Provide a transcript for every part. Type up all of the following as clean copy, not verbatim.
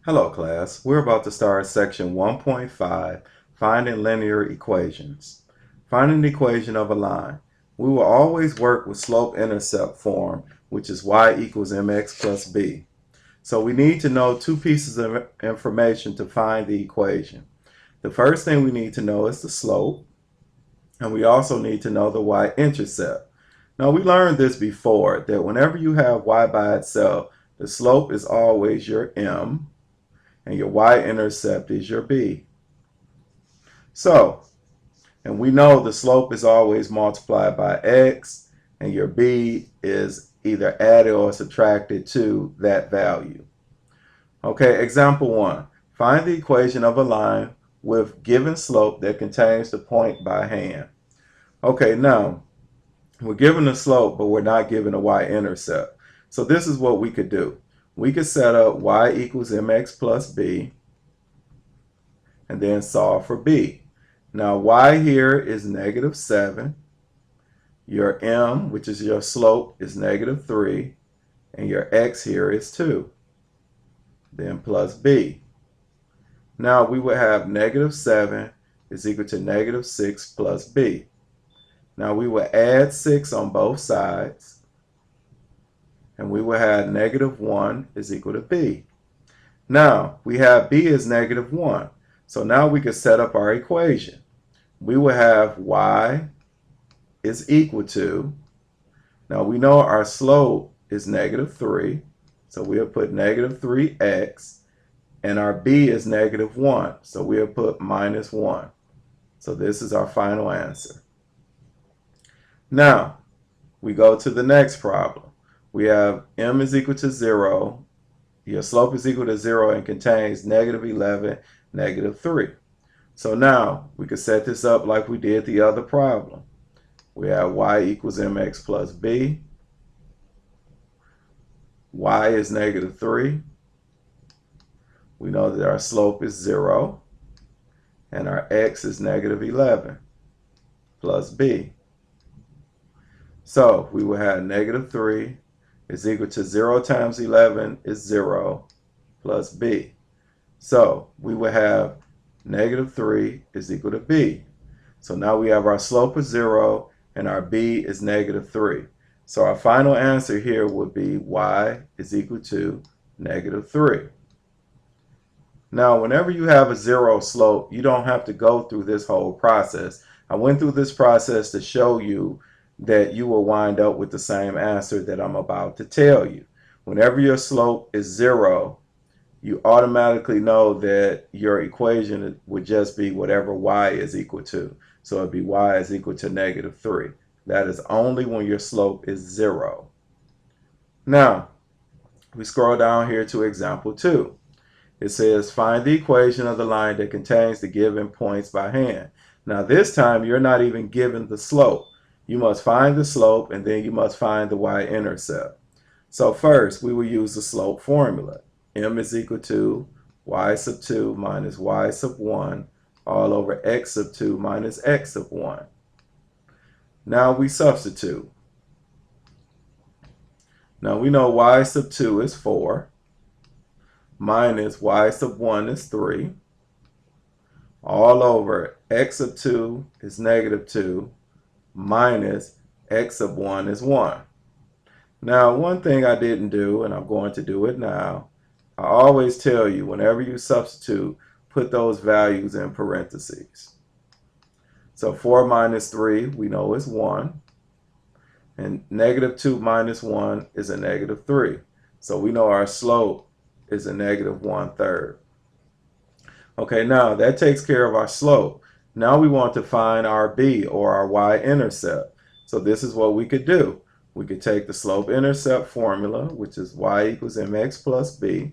Hello class, we're about to start section 1.5, finding linear equations. Finding the equation of a line. We will always work with slope-intercept form, which is y equals mx plus b. So we need to know two pieces of information to find the equation. The first thing we need to know is the slope, and we also need to know the y-intercept. Now we learned this before, that whenever you have y by itself, the slope is always your m, and your y-intercept is your b. So, and we know the slope is always multiplied by x, and your b is either added or subtracted to that value. Okay, example 1. Find the equation of a line with given slope that contains the point by hand. Okay, now, we're given the slope, but we're not given a y-intercept. So this is what we could do. We could set up y equals mx plus b, and then solve for b. Now y here is negative 7. Your m, which is your slope, is negative 3. And your x here is 2. Then plus b. Now we would have negative 7 is equal to negative 6 plus b. Now we will add 6 on both sides. And we will have negative 1 is equal to b. Now we have b is negative 1. So now we can set up our equation. We will have y is equal to, now we know our slope is negative 3, so we'll put negative 3x, and our b is negative 1, so we'll put minus 1. So this is our final answer. Now, we go to the next problem. We have m is equal to 0, your slope is equal to 0 and contains negative 11, negative 3. So now we can set this up like we did the other problem. We have y equals mx plus b. Y is negative 3. We know that our slope is 0. And our x is negative 11 plus b. So we will have negative 3 is equal to 0 times 11 is 0 plus b. So we will have negative 3 is equal to b. So now we have our slope is 0 and our b is negative 3. So our final answer here would be y is equal to negative 3. Now, whenever you have a 0 slope, you don't have to go through this whole process. I went through this process to show you that you will wind up with the same answer that I'm about to tell you. Whenever your slope is 0, you automatically know that your equation would just be whatever y is equal to. So it'd be y is equal to negative 3. That is only when your slope is 0. Now, we scroll down here to example 2. It says, find the equation of the line that contains the given points by hand. Now this time, you're not even given the slope. You must find the slope, and then you must find the y-intercept. So first, we will use the slope formula. M is equal to y sub 2 minus y sub 1 all over x sub 2 minus x sub 1. Now we substitute. Now we know y sub 2 is 4 minus y sub 1 is 3 all over x sub 2 is negative 2 minus x sub 1 is 1. Now one thing I didn't do, and I'm going to do it now, I always tell you whenever you substitute, put those values in parentheses. So 4 minus 3 we know is 1, and negative 2 minus 1 is a negative 3. So we know our slope is a negative 1/3. Okay, now that takes care of our slope. Now we want to find our b, or our y-intercept. So this is what we could do. We could take the slope-intercept formula, which is y equals mx plus b,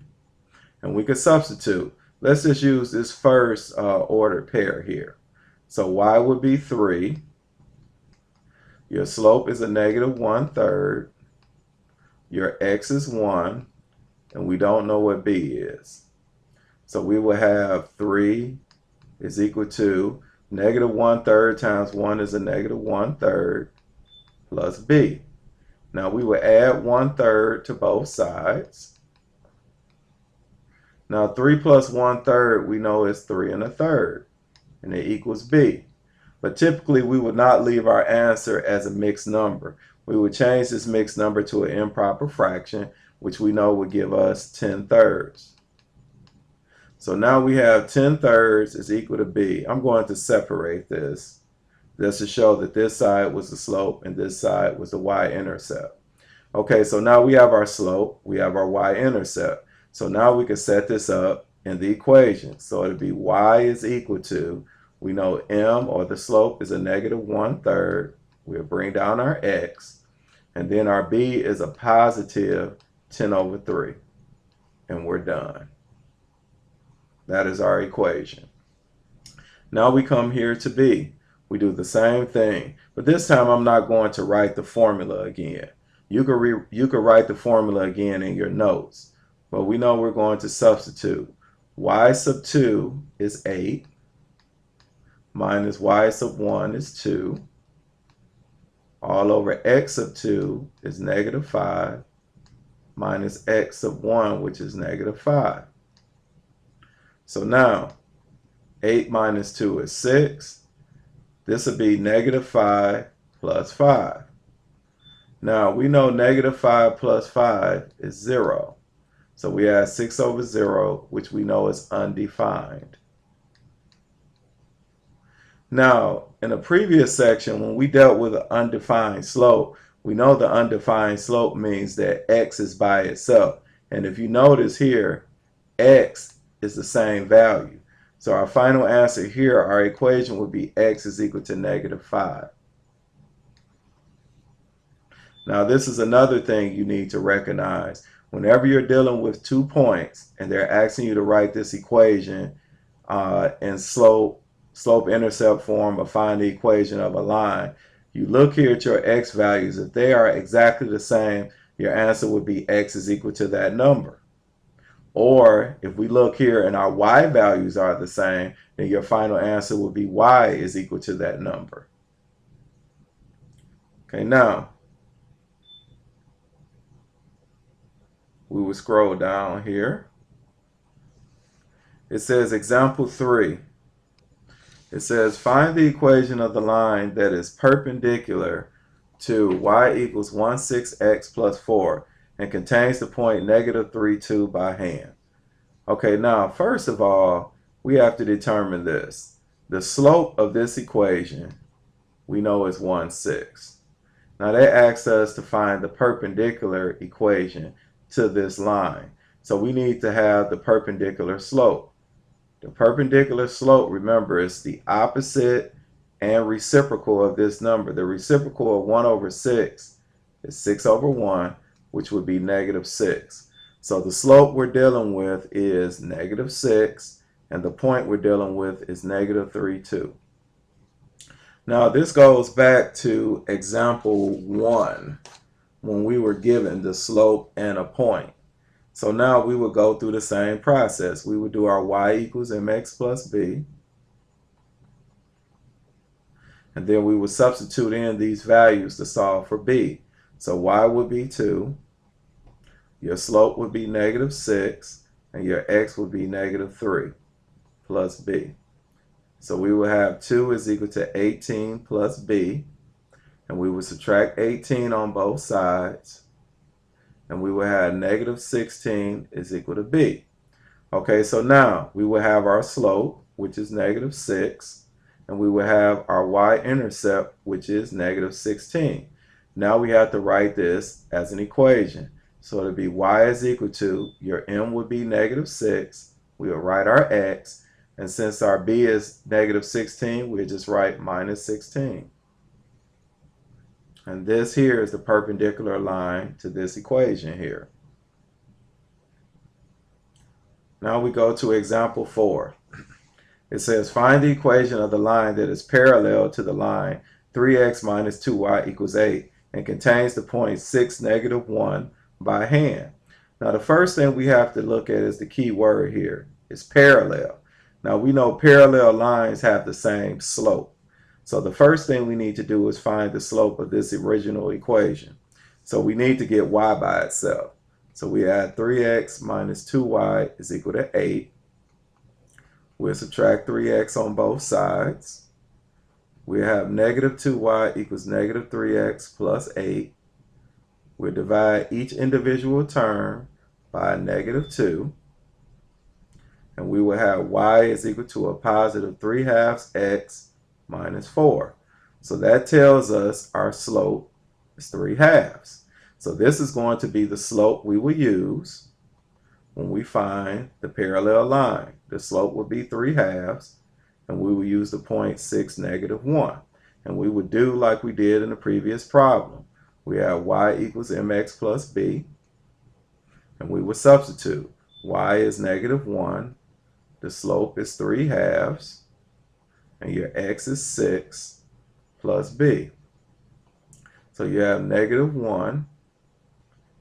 and we could substitute. Let's just use this first ordered pair here. So y would be 3. Your slope is a negative 1/3. Your x is 1. And we don't know what b is. So we will have 3 is equal to negative 1/3 times 1 is a negative 1/3 plus b. Now we will add 1/3 to both sides. Now 3 plus 1/3 we know is 3 1/3, and it equals b. But typically we would not leave our answer as a mixed number. We would change this mixed number to an improper fraction, which we know would give us 10/3. So now we have 10/3 is equal to b. I'm going to separate this just to show that this side was the slope and this side was the y-intercept. Okay, so now we have our slope, we have our y-intercept. So now we can set this up in the equation. So it'll be y is equal to, we know m, or the slope, is a negative 1/3. We'll bring down our x. And then our b is a positive 10/3. And we're done. That is our equation. Now we come here to b. We do the same thing, but this time I'm not going to write the formula again. You could write the formula again in your notes, but we know we're going to substitute. Y sub 2 is 8 minus y sub 1 is 2 all over x sub 2 is negative 5 minus x sub 1, which is negative 5. So now 8 minus 2 is 6. This would be negative 5 plus 5. Now we know negative 5 plus 5 is 0. So we add 6 over 0, which we know is undefined. Now, in a previous section, when we dealt with an undefined slope, we know the undefined slope means that x is by itself. And if you notice here, x is the same value. So our final answer here, our equation would be x is equal to negative 5. Now this is another thing you need to recognize. Whenever you're dealing with 2 points and they're asking you to write this equation in slope-intercept form or find the equation of a line, you look here at your x values. If they are exactly the same, your answer would be x is equal to that number. Or if we look here and our y values are the same, then your final answer would be y is equal to that number. Okay, now we will scroll down here. It says example 3. It says find the equation of the line that is perpendicular to y equals 16x plus 4 and contains the point negative 3, 2 by hand. Okay, now first of all, we have to determine this. The slope of this equation we know is 1/6. Now they asked us to find the perpendicular equation to this line. So we need to have the perpendicular slope. The perpendicular slope, remember, is the opposite and reciprocal of this number. The reciprocal of 1/6 is 6/1, which would be negative 6. So the slope we're dealing with is negative 6, and the point we're dealing with is negative 3, 2. Now this goes back to example 1 when we were given the slope and a point. So now we would go through the same process. We would do our y equals mx plus b. And then we would substitute in these values to solve for b. So y would be 2. Your slope would be negative 6. And your x would be negative 3 plus b. So we will have 2 is equal to 18 plus b. And we will subtract 18 on both sides. And we will have negative 16 is equal to b. Okay, so now we will have our slope, which is negative 6. And we will have our y-intercept, which is negative 16. Now we have to write this as an equation. So it'll be y is equal to, your m would be negative 6. We will write our x. And since our b is negative 16, we'll just write minus 16. And this here is the perpendicular line to this equation here. Now we go to example 4. It says find the equation of the line that is parallel to the line 3x minus 2y equals 8 and contains the point 6, negative 1 by hand. Now the first thing we have to look at is the key word here. It's parallel. Now we know parallel lines have the same slope. So the first thing we need to do is find the slope of this original equation. So we need to get y by itself. So we add 3x minus 2y is equal to 8. We'll subtract 3x on both sides. We have negative 2y equals negative 3x plus 8. We'll divide each individual term by negative 2. And we will have y is equal to a positive 3/2 x minus 4. So that tells us our slope is 3/2. So this is going to be the slope we will use when we find the parallel line. The slope will be 3/2, and we will use the point 6, -1. And we would do like we did in the previous problem. We have y equals mx plus b, and we would substitute. Y is -1, the slope is 3/2, and your x is 6 plus b. So you have -1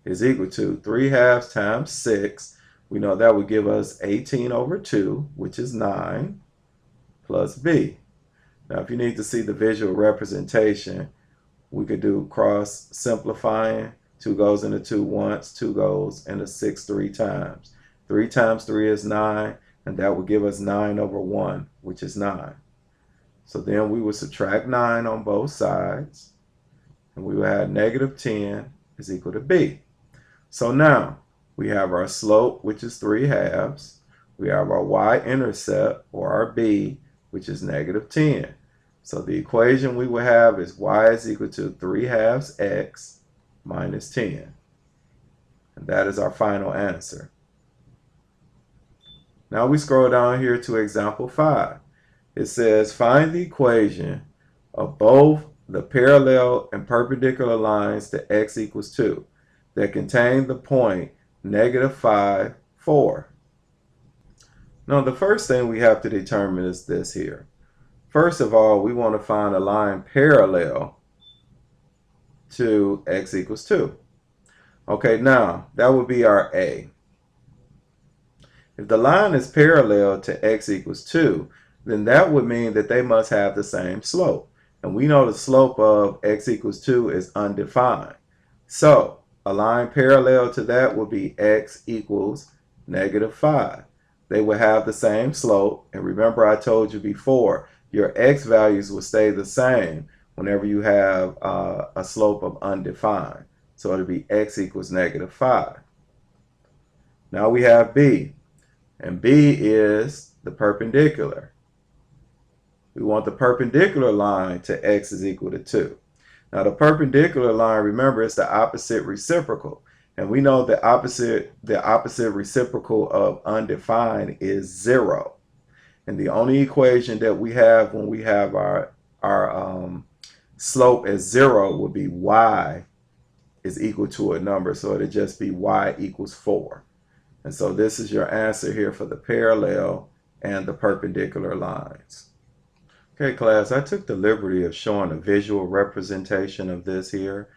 is equal to 3/2 times 6. We know that would give us 18/2, which is 9, plus b. Now, if you need to see the visual representation, we could do cross simplifying. 2 goes into 2 once, 2 goes into 6 3 times. 3 times 3 is 9, and that would give us 9/1, which is 9. So then we would subtract 9 on both sides, and we would have -10 is equal to b. So now we have our slope, which is 3/2. We have our y-intercept, or our b, which is -10. So the equation we will have is y is equal to 3/2 x minus 10. And that is our final answer. Now we scroll down here to example 5. It says, find the equation of both the parallel and perpendicular lines to x equals 2 that contain the point -5, 4. Now the first thing we have to determine is this here. First of all, we want to find a line parallel to x equals 2. Okay, now that would be our A. If the line is parallel to x equals 2, then that would mean that they must have the same slope. And we know the slope of x equals 2 is undefined. So a line parallel to that would be x equals -5. They will have the same slope. And remember, I told you before, your x values will stay the same whenever you have a slope of undefined. So it'll be x equals -5. Now we have b, and b is the perpendicular. We want the perpendicular line to x is equal to 2. Now the perpendicular line, remember, it's the opposite reciprocal. And we know the opposite reciprocal of undefined is 0. And the only equation that we have when we have our slope as 0 would be y is equal to a number. So it'd just be y equals 4. And so this is your answer here for the parallel and the perpendicular lines. Okay, class, I took the liberty of showing a visual representation of this here.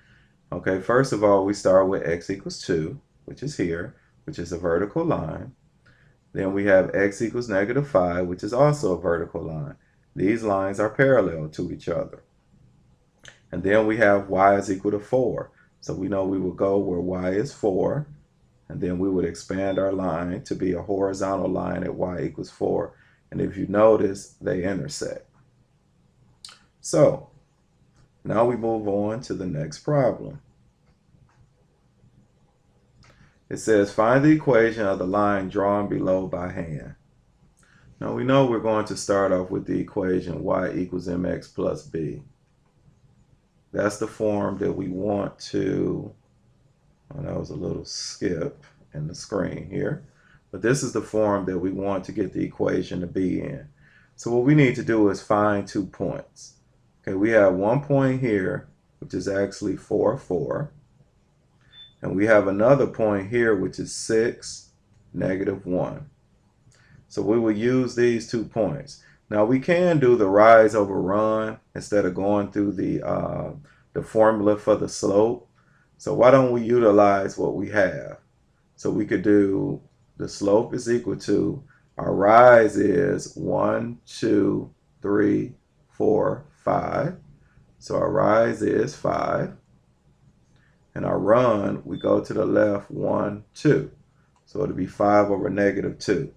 Okay, first of all, we start with x equals 2, which is here, which is a vertical line. Then we have x equals -5, which is also a vertical line. These lines are parallel to each other. And then we have y is equal to 4. So we know we will go where y is 4, and then we would expand our line to be a horizontal line at y equals 4. And if you notice, they intersect. So now we move on to the next problem. It says, find the equation of the line drawn below by hand. Now we know we're going to start off with the equation y equals mx plus b. That's the form that we want to, oh, that was a little skip in the screen here. But this is the form that we want to get the equation to be in. So what we need to do is find 2 points. Okay, we have 1 point here, which is actually 4, 4. And we have another point here, which is 6, -1. So we will use these 2 points. Now we can do the rise over run instead of going through the formula for the slope. So why don't we utilize what we have? So we could do the slope is equal to, our rise is 1, 2, 3, 4, 5. So our rise is 5. and our run, we go to the left 1, 2. So it'll be 5 over negative 2.